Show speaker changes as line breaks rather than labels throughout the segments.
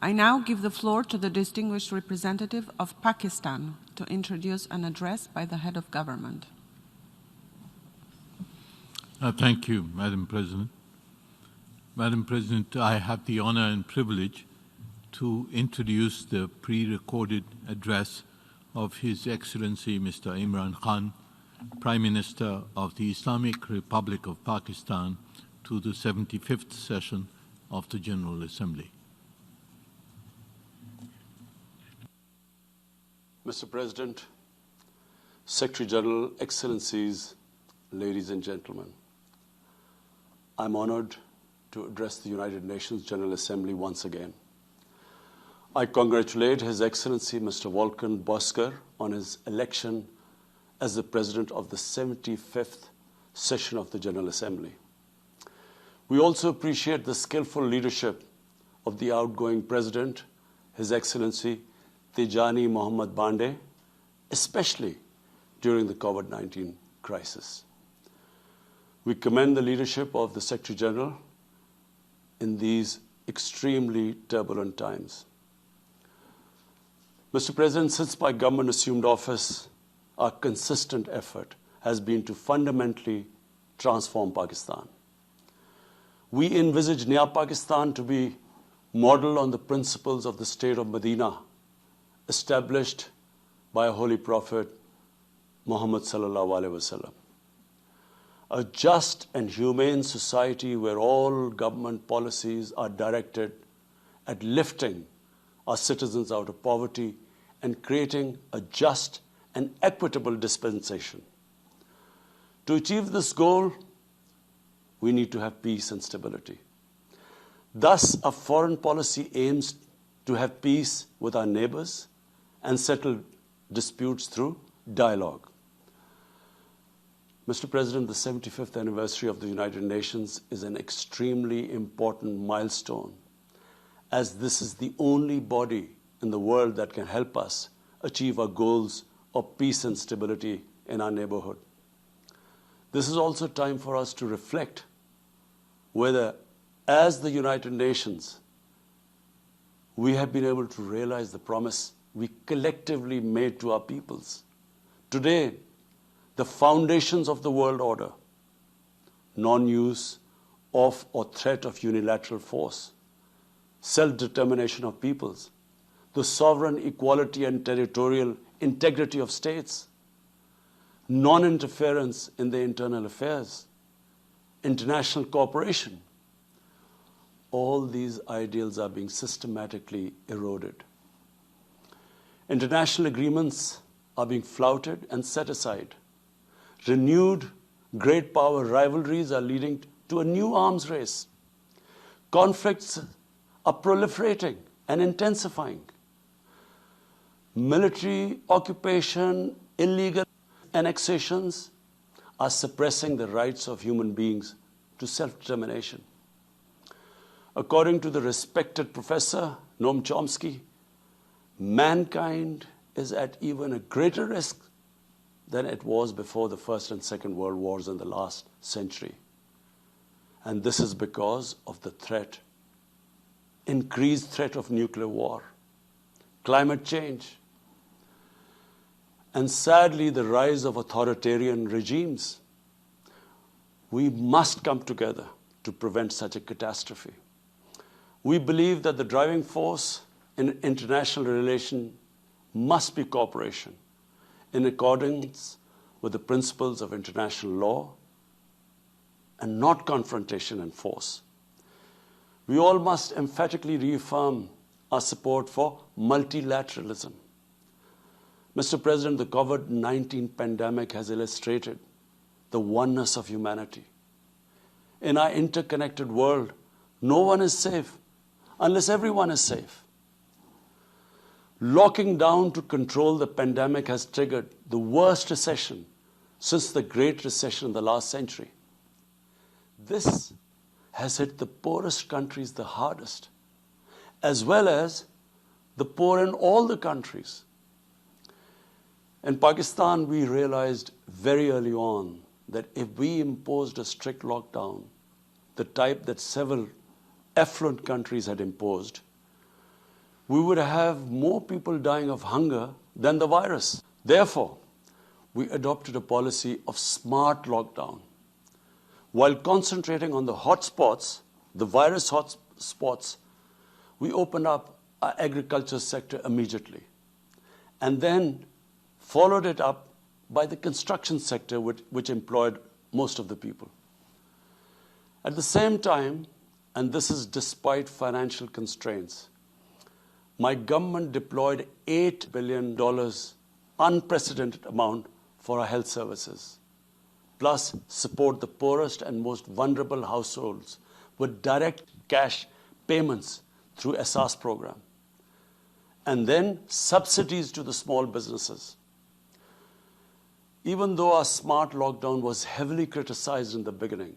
I now give the floor to the distinguished representative of Pakistan to introduce an address by the head of government.
Thank you, Madam President. Madam President, I have the honor and privilege to introduce the pre-recorded address of His Excellency Mr. Imran Khan, Prime Minister of the Islamic Republic of Pakistan, to the 75th session of the General Assembly.
Mr. President, Secretary General, Excellencies, ladies and gentlemen, I'm honored to address the United Nations General Assembly once again. I congratulate His Excellency Mr. Volkan Bozkır on his election as the President of the 75th session of the General Assembly. We also appreciate the skillful leadership of the outgoing President, His Excellency Tijani Mohammad Bande, especially during the COVID-19 crisis. We commend the leadership of the Secretary General in these extremely turbulent times. Mr. President, since my government assumed office, our consistent effort has been to fundamentally transform Pakistan. We envisage Naya Pakistan to be modeled on the principles of the state of Medina, established by a holy prophet, Muhammad sallallahu alaihi wasallam. A just and humane society where all government policies are directed at lifting our citizens out of poverty and creating a just and equitable dispensation. To achieve this goal, we need to have peace and stability. Thus, our foreign policy aims to have peace with our neighbors and settle disputes through dialogue. Mr. President, the 75th anniversary of the United Nations is an extremely important milestone, as this is the only body in the world that can help us achieve our goals of peace and stability in our neighborhood. This is also time for us to reflect whether, as the United Nations, we have been able to realize the promise we collectively made to our peoples. Today, the foundations of the world order, non-use of or threat of unilateral force, self-determination of peoples, the sovereign equality and territorial integrity of states, non-interference in their internal affairs, international cooperation. All these ideals are being systematically eroded. International agreements are being flouted and set aside. Renewed great power rivalries are leading to a new arms race. Conflicts are proliferating and intensifying. Military occupation, illegal annexations are suppressing the rights of human beings to self-determination. According to the respected professor Noam Chomsky, mankind is at even a greater risk than it was before the First and Second World Wars in the last century. And this is because of the threat, increased threat of nuclear war, climate change, and sadly the rise of authoritarian regimes. We must come together to prevent such a catastrophe. We believe that the driving force in international relations must be cooperation in accordance with the principles of international law and not confrontation and force. We all must emphatically reaffirm our support for multilateralism. Mr. President, the COVID-19 pandemic has illustrated the oneness of humanity. In our interconnected world, no one is safe unless everyone is safe. Locking down to control the pandemic has triggered the worst recession since the Great Recession in the last century. This has hit the poorest countries the hardest, as well as the poor in all the countries. In Pakistan, we realized very early on that if we imposed a strict lockdown, the type that several affluent countries had imposed, we would have more people dying of hunger than the virus. Therefore, we adopted a policy of smart lockdown. While concentrating on the hotspots, the virus hotspots, we opened up our agriculture sector immediately and then followed it up by the construction sector, which employed most of the people. At the same time, and this is despite financial constraints, my government deployed $8 billion, unprecedented amount, for our health services, plus support the poorest and most vulnerable households with direct cash payments through SARS program, and then subsidies to the small businesses. Even though our smart lockdown was heavily criticized in the beginning,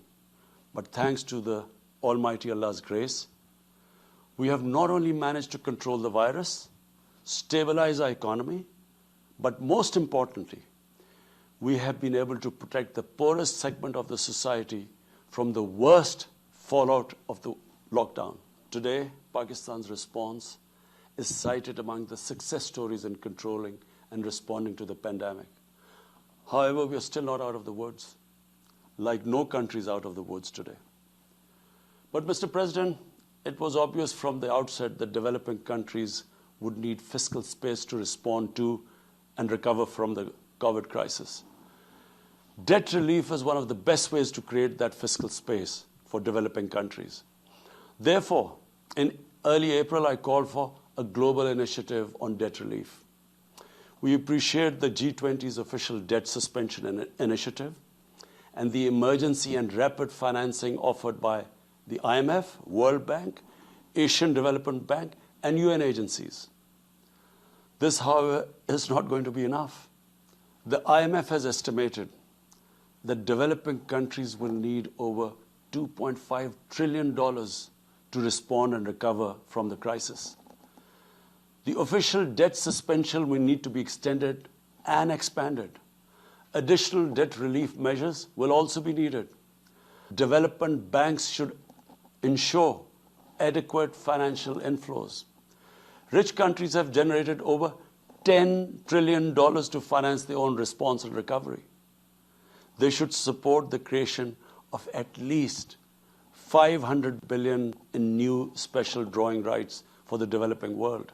but thanks to the Almighty Allah's grace, we have not only managed to control the virus, stabilize our economy, but most importantly, we have been able to protect the poorest segment of the society from the worst fallout of the lockdown. Today, Pakistan's response is cited among the success stories in controlling and responding to the pandemic. However, we are still not out of the woods, like no country is out of the woods today. But, Mr. President, it was obvious from the outset that developing countries would need fiscal space to respond to and recover from the COVID crisis. Debt relief is one of the best ways to create that fiscal space for developing countries. Therefore, in early April, I called for a global initiative on debt relief. We appreciate the G20's official debt suspension initiative and the emergency and rapid financing offered by the IMF, World Bank, Asian Development Bank, and UN agencies. This, however, is not going to be enough. The IMF has estimated that developing countries will need over $2.5 trillion to respond and recover from the crisis. The official debt suspension will need to be extended and expanded. Additional debt relief measures will also be needed. Development banks should ensure adequate financial inflows. Rich countries have generated over $10 trillion to finance their own response and recovery. They should support the creation of at least $500 billion in new special drawing rights for the developing world.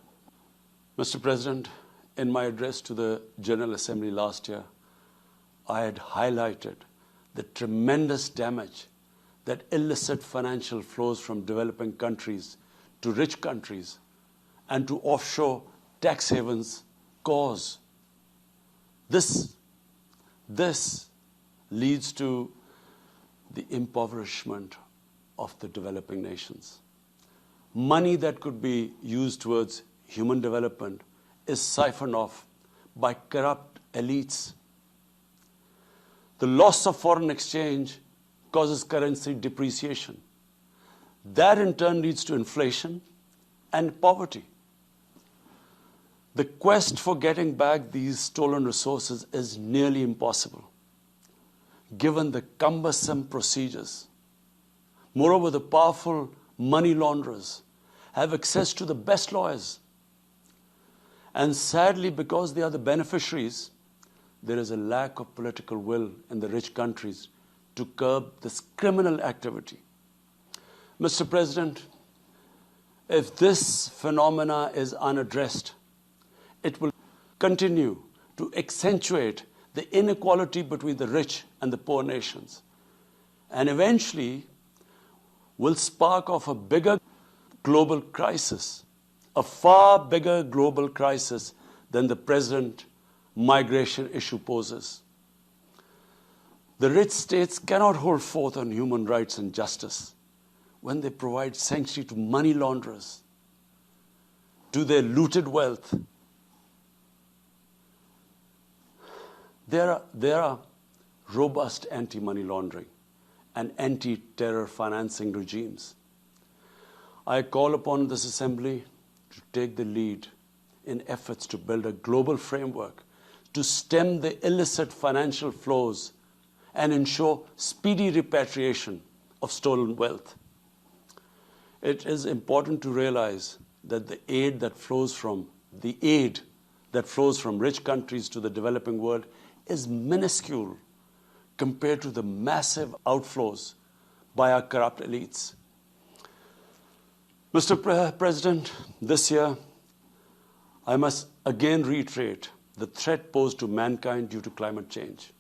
Mr. President, in my address to the General Assembly last year, I had highlighted the tremendous damage that illicit financial flows from developing countries to rich countries and to offshore tax havens cause. This leads to the impoverishment of the developing nations. Money that could be used towards human development is siphoned off by corrupt elites. The loss of foreign exchange causes currency depreciation. That in turn leads to inflation and poverty. The quest for getting back these stolen resources is nearly impossible, given the cumbersome procedures. Moreover, the powerful money launderers have access to the best lawyers. And sadly, because they are the beneficiaries, there is a lack of political will in the rich countries to curb this criminal activity. Mr. President, if this phenomena is unaddressed, it will continue to accentuate the inequality between the rich and the poor nations, and eventually will spark off a bigger global crisis, a far bigger global crisis than the present migration issue poses. The rich states cannot hold forth on human rights and justice when they provide sanctuary to money launderers, to their looted wealth. There are robust anti-money laundering and anti-terror financing regimes. I call upon this Assembly to take the lead in efforts to build a global framework to stem the illicit financial flows and ensure speedy repatriation of stolen wealth. It is important to realize that the aid that flows from rich countries to the developing world is minuscule compared to the massive outflows by our corrupt elites. Mr. President, this year, I must again reiterate the threat posed to mankind due to climate change.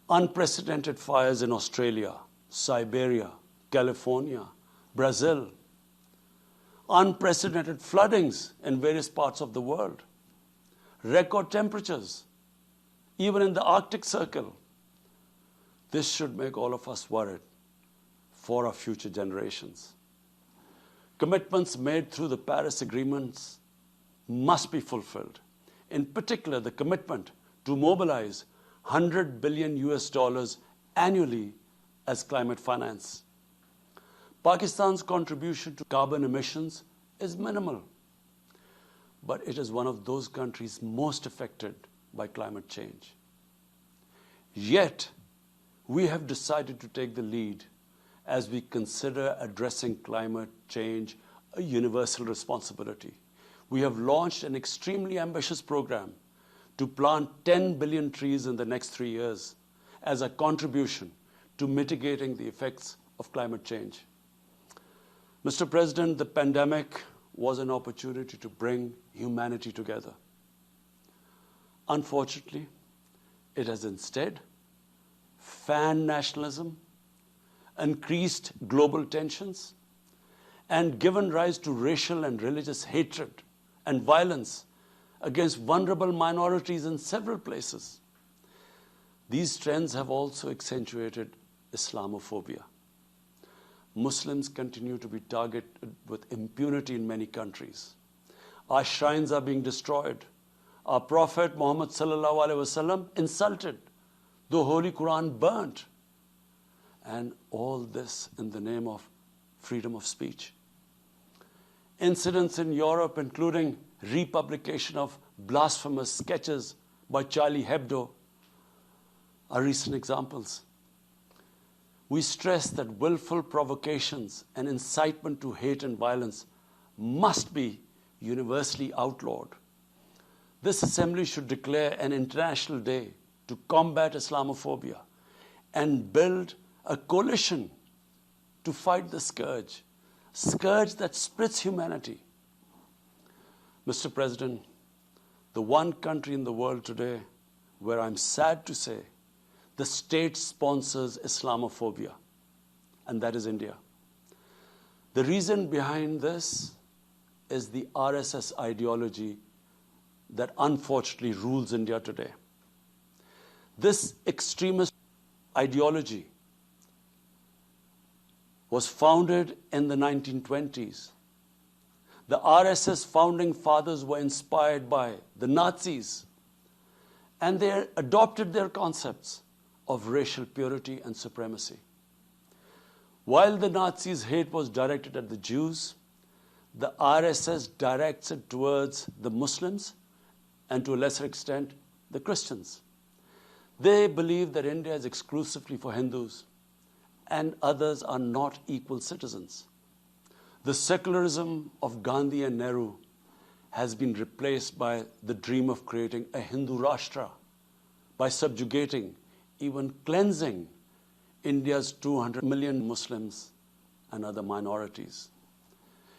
Unprecedented fires in Australia, Siberia, California, Brazil. Unprecedented floodings in various parts of the world. Record temperatures, even in the Arctic Circle. This should make all of us worried for our future generations. Commitments made through the Paris agreements must be fulfilled. In particular, the commitment to mobilize $100 billion annually as climate finance. Pakistan's contribution to carbon emissions is minimal, but it is one of those countries most affected by climate change. Yet, we have decided to take the lead as we consider addressing climate change a universal responsibility. We have launched an extremely ambitious program to plant 10 billion trees in the next 3 years as a contribution to mitigating the effects of climate change. Mr. President, the pandemic was an opportunity to bring humanity together. Unfortunately, it has instead fanned nationalism, increased global tensions, and given rise to racial and religious hatred and violence against vulnerable minorities in several places. These trends have also accentuated Islamophobia. Muslims continue to be targeted with impunity in many countries. Our shrines are being destroyed. Our Prophet Muhammad sallallahu alaihi wasallam insulted. The Holy Quran burnt. And all this in the name of freedom of speech. Incidents in Europe, including republication of blasphemous sketches by Charlie Hebdo, are recent examples. We stress that willful provocations and incitement to hate and violence must be universally outlawed. This assembly should declare an international day to combat Islamophobia and build a coalition to fight the scourge that splits humanity. Mr. President, the one country in the world today where I'm sad to say the state sponsors Islamophobia, and that is India. The reason behind this is the RSS ideology that unfortunately rules India today. This extremist ideology was founded in the 1920s. The RSS founding fathers were inspired by the Nazis, and they adopted their concepts of racial purity and supremacy. While the Nazis' hate was directed at the Jews, the RSS directs it towards the Muslims and to a lesser extent, the Christians. They believe that India is exclusively for Hindus and others are not equal citizens. The secularism of Gandhi and Nehru has been replaced by the dream of creating a Hindu Rashtra by subjugating, even cleansing, India's 200 million Muslims and other minorities.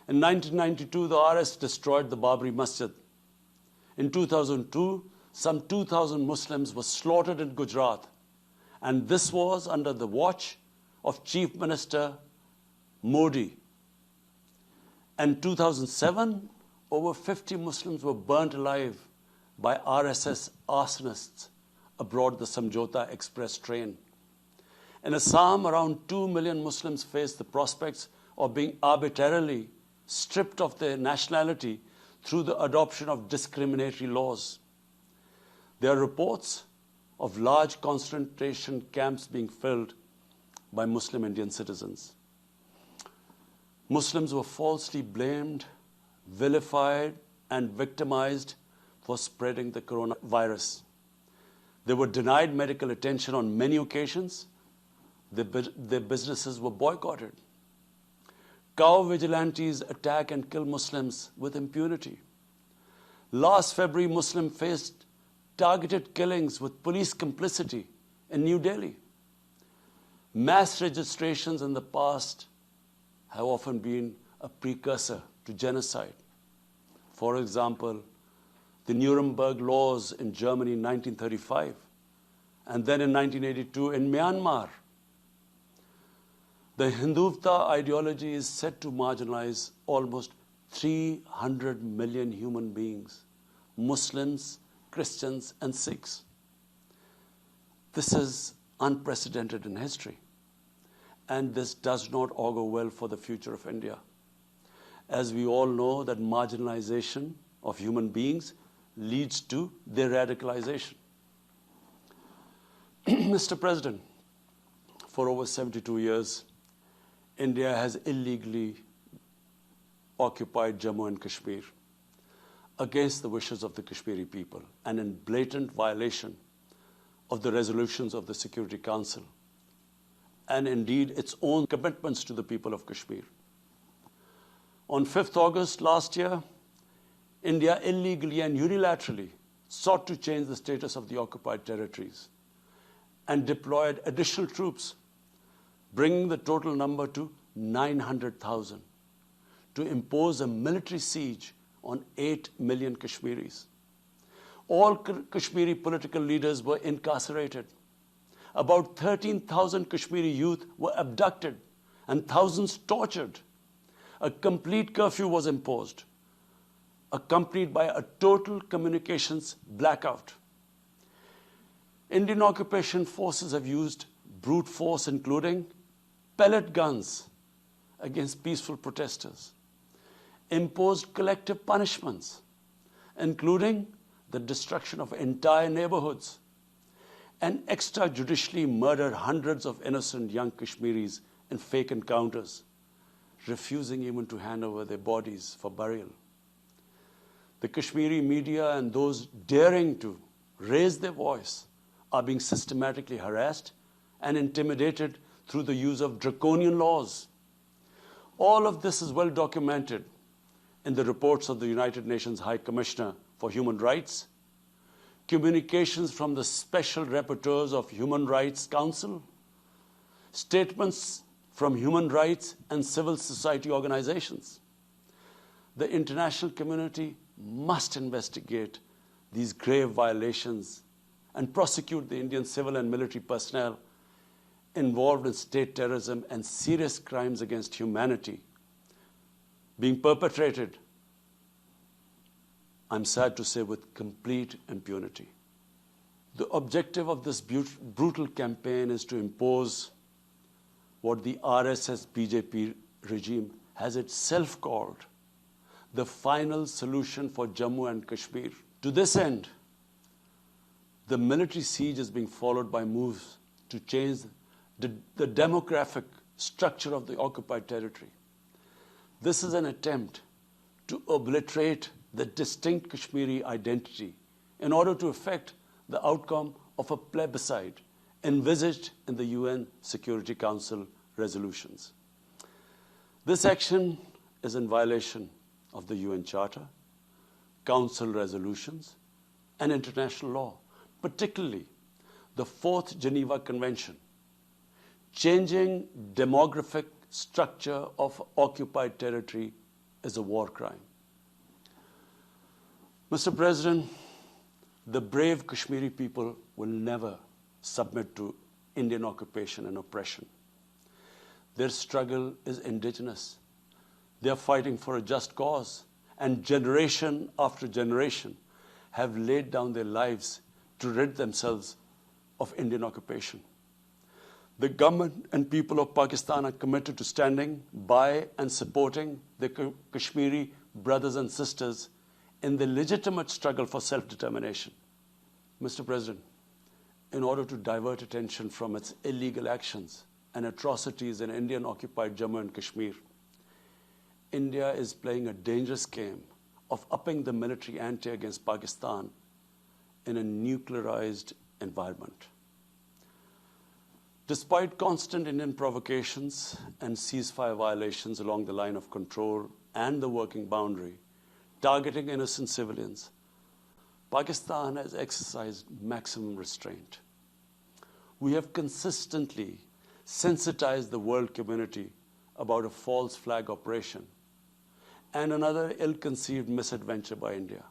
In 1992, the RS destroyed the Babri Masjid. In 2002, some 2,000 Muslims were slaughtered in Gujarat, and this was under the watch of Chief Minister Modi. In 2007, over 50 Muslims were burnt alive by RSS arsonists aboard the Samjhauta Express train. In Assam, around 2 million Muslims face the prospects of being arbitrarily stripped of their nationality through the adoption of discriminatory laws. There are reports of large concentration camps being filled by Muslim Indian citizens. Muslims were falsely blamed, vilified, and victimized for spreading the coronavirus. They were denied medical attention on many occasions. Their businesses were boycotted. Cow vigilantes attack and kill Muslims with impunity. Last February, Muslims faced targeted killings with police complicity in New Delhi. Mass registrations in the past have often been a precursor to genocide. For example, the Nuremberg laws in Germany in 1935, and then in 1982 in Myanmar. The Hindutva ideology is said to marginalize almost 300 million human beings, Muslims, Christians, and Sikhs. This is unprecedented in history, and this does not augur well for the future of India. As we all know, that marginalization of human beings leads to their radicalization. Mr. President, for over 72 years, India has illegally occupied Jammu and Kashmir against the wishes of the Kashmiri people and in blatant violation of the resolutions of the Security Council and indeed its own commitments to the people of Kashmir. On 5th August last year, India illegally and unilaterally sought to change the status of the occupied territories and deployed additional troops, bringing the total number to 900,000, to impose a military siege on 8 million Kashmiris. All Kashmiri political leaders were incarcerated. About 13,000 Kashmiri youth were abducted and thousands tortured. A complete curfew was imposed, accompanied by a total communications blackout. Indian occupation forces have used brute force, including pellet guns against peaceful protesters, imposed collective punishments, including the destruction of entire neighborhoods, and extrajudicially murdered hundreds of innocent young Kashmiris in fake encounters, refusing even to hand over their bodies for burial. The Kashmiri media and those daring to raise their voice are being systematically harassed and intimidated through the use of draconian laws. All of this is well documented in the reports of the United Nations High Commissioner for Human Rights, communications from the Special Rapporteurs of Human Rights Council, statements from human rights and civil society organizations. The international community must investigate these grave violations and prosecute the Indian civil and military personnel involved in state terrorism and serious crimes against humanity being perpetrated, I'm sad to say, with complete impunity. The objective of this brutal campaign is to impose what the RSS BJP regime has itself called the final solution for Jammu and Kashmir. To this end, the military siege is being followed by moves to change the demographic structure of the occupied territory. This is an attempt to obliterate the distinct Kashmiri identity in order to effect the outcome of a plebiscite envisaged in the UN Security Council resolutions. This action is in violation of the UN Charter, Council resolutions, and international law, particularly the 4th Geneva Convention. Changing demographic structure of occupied territory is a war crime. Mr. President, the brave Kashmiri people will never submit to Indian occupation and oppression. Their struggle is indigenous. They are fighting for a just cause, and generation after generation have laid down their lives to rid themselves of Indian occupation. The government and people of Pakistan are committed to standing by and supporting their Kashmiri brothers and sisters in the legitimate struggle for self-determination. Mr. President, in order to divert attention from its illegal actions and atrocities in Indian-occupied Jammu and Kashmir, India is playing a dangerous game of upping the military ante against Pakistan in a nuclearized environment. Despite constant Indian provocations and ceasefire violations along the line of control and the working boundary, targeting innocent civilians, Pakistan has exercised maximum restraint. We have consistently sensitized the world community about a false flag operation and another ill-conceived misadventure by India.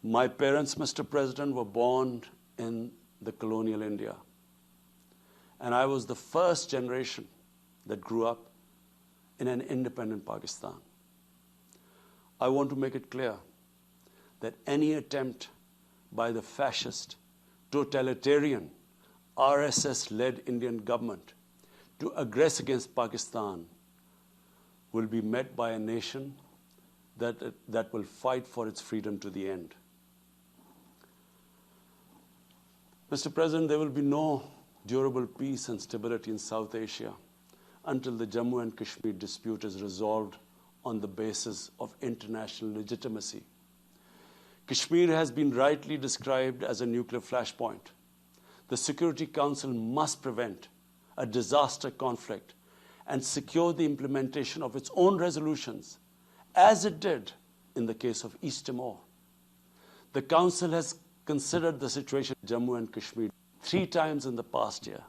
My parents, Mr. President, were born in the colonial India, and I was the first generation that grew up in an independent Pakistan. I want to make it clear that any attempt by the fascist, totalitarian, RSS-led Indian government to aggress against Pakistan will be met by a nation that will fight for its freedom to the end. Mr. President, there will be no durable peace and stability in South Asia until the Jammu and Kashmir dispute is resolved on the basis of international legitimacy. Kashmir has been rightly described as a nuclear flashpoint. The Security Council must prevent a disaster conflict and secure the implementation of its own resolutions, as it did in the case of East Timor. The Council has considered the situation in Jammu and Kashmir 3 times in the past year.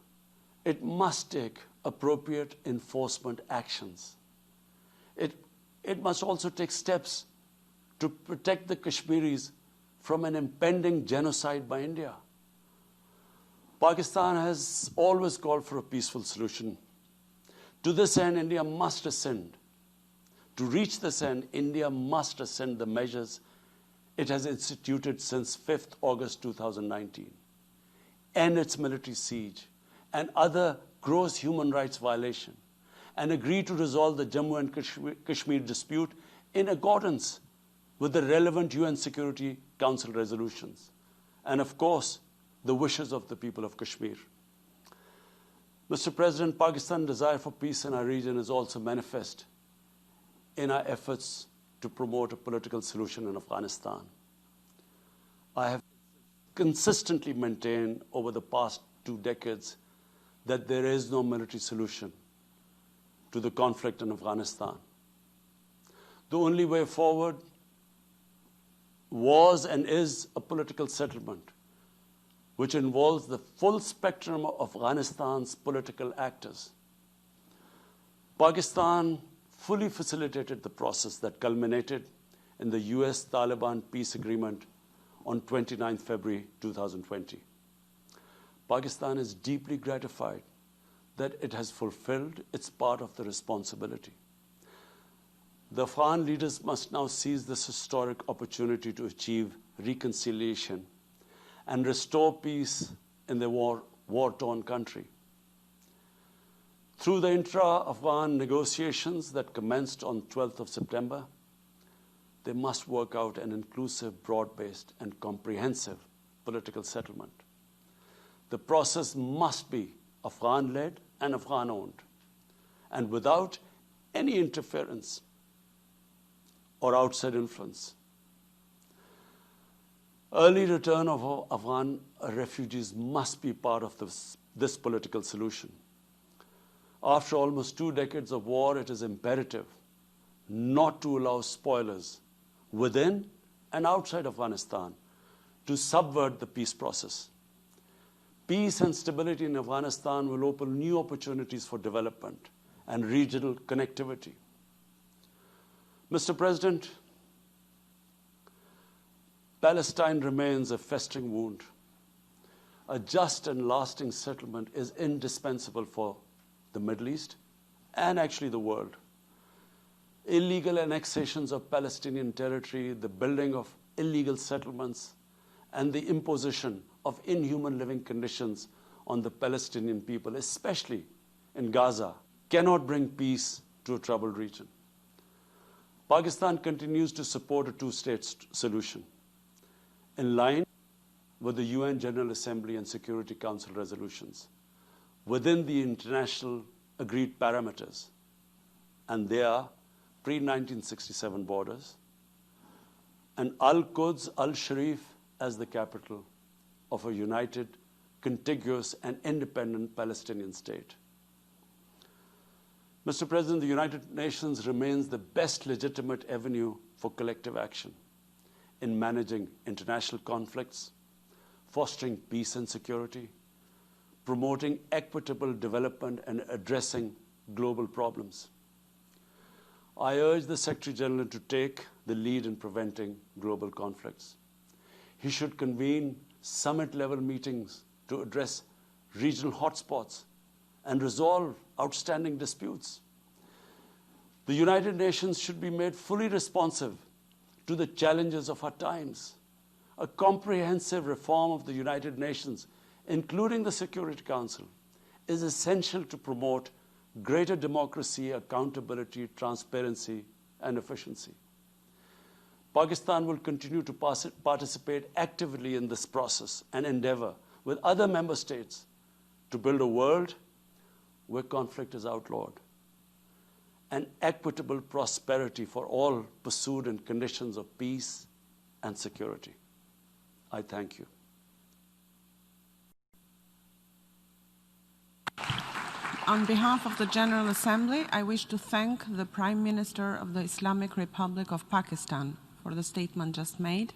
It must take appropriate enforcement actions. It must also take steps to protect the Kashmiris from an impending genocide by India. Pakistan has always called for a peaceful solution. To this end, India must ascend. To reach this end, India must ascend the measures it has instituted since 5th August 2019, end its military siege and other gross human rights violations, and agree to resolve the Jammu and Kashmir dispute in accordance with the relevant UN Security Council resolutions, and of course, the wishes of the people of Kashmir. Mr. President, Pakistan's desire for peace in our region is also manifest in our efforts to promote a political solution in Afghanistan. I have consistently maintained over the past 2 decades that there is no military solution to the conflict in Afghanistan. The only way forward was and is a political settlement, which involves the full spectrum of Afghanistan's political actors. Pakistan fully facilitated the process that culminated in the US-Taliban peace agreement on 29 February 2020. Pakistan is deeply gratified that it has fulfilled its part of the responsibility. The Afghan leaders must now seize this historic opportunity to achieve reconciliation and restore peace in the war-torn country. Through the intra-Afghan negotiations that commenced on 12th of September, they must work out an inclusive, broad-based, and comprehensive political settlement. The process must be Afghan-led and Afghan-owned, and without any interference or outside influence. Early return of Afghan refugees must be part of this political solution. After almost 2 decades of war, it is imperative not to allow spoilers within and outside Afghanistan to subvert the peace process. Peace and stability in Afghanistan will open new opportunities for development and regional connectivity. Mr. President, Palestine remains a festering wound. A just and lasting settlement is indispensable for the Middle East and actually the world. Illegal annexations of Palestinian territory, the building of illegal settlements, and the imposition of inhuman living conditions on the Palestinian people, especially in Gaza, cannot bring peace to a troubled region. Pakistan continues to support a 2-state solution in line with the UN General Assembly and Security Council resolutions within the international agreed parameters, and they are pre-1967 borders, and Al-Quds, Al-Sharif as the capital of a united contiguous and independent Palestinian state. Mr. President, the United Nations remains the best legitimate avenue for collective action in managing international conflicts, fostering peace and security, promoting equitable development, and addressing global problems. I urge the Secretary General to take the lead in preventing global conflicts. He should convene summit-level meetings to address regional hotspots and resolve outstanding disputes. The United Nations should be made fully responsive to the challenges of our times. A comprehensive reform of the United Nations, including the Security Council, is essential to promote greater democracy, accountability, transparency, and efficiency. Pakistan will continue to participate actively in this process and endeavor with other member states to build a world where conflict is outlawed and equitable prosperity for all pursued in conditions of peace and security. I thank you.
On behalf of the General Assembly, I wish to thank the Prime Minister of the Islamic Republic of Pakistan for the statement just made.